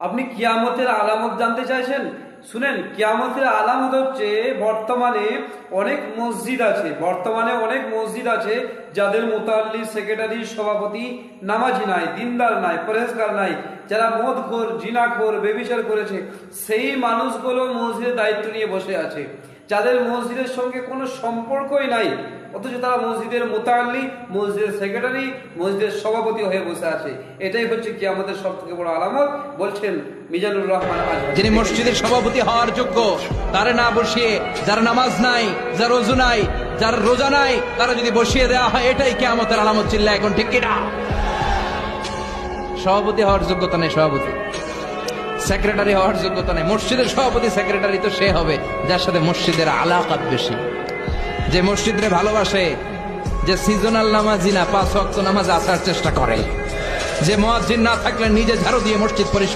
আপনি কিয়ামতের আলামত জানতে চাইছেন? শুনেন, কিয়ামতের আলামত হচ্ছে বর্তমানে অনেক মসজিদ আছে যাদের মুতাল্লি, সেক্রেটারি, সভাপতি নামাজি নাই, দিনদার নাই, পরেজগার নাই, যারা মদখোর, জিনাখোর, বেবিচার করেছে, সেই মানুষগুলো মসজিদের দায়িত্ব নিয়ে বসে আছে, যাদের মসজিদের সঙ্গে কোনো সম্পর্কই নাই, অথচ তারা মসজিদের মুতাল্লি, মসজিদের সেক্রেটারি, মসজিদের সভাপতি হয়ে বসে আছে। এটাই হচ্ছে কিয়ামতের সব থেকে বড় আলামত, বলছেন মিজানুর রহমান আজহারী। যিনি মসজিদের সভাপতি হওয়ার যোগ্য, তারে না বসিয়ে, যার নামাজ নাই, যার ওযু নাই, যার রোজা নাই, তারা যদি বসিয়ে দেওয়া হয়, এটাই কিয়ামতের আলামত। চিল্লা এখন ঠিক কিনা? সভাপতি হওয়ার যোগ্যতা নেই সভাপতি, সেক্রেটারি হওয়ার যোগ্যতা নেই। মসজিদের সভাপতি, সেক্রেটারি তো সে হবে যার সাথে মসজিদের আলাকাত বেশি, যে মসজিদে ভালোবাসে, যে সিজনাল নামাজি না, 5 ওয়াক্ত নামাজ আসার চেষ্টা করে, যে মুয়াজ্জিন না থাকলে নিজে ঝাড়ু দিয়ে মসজিদ পরিষ্কার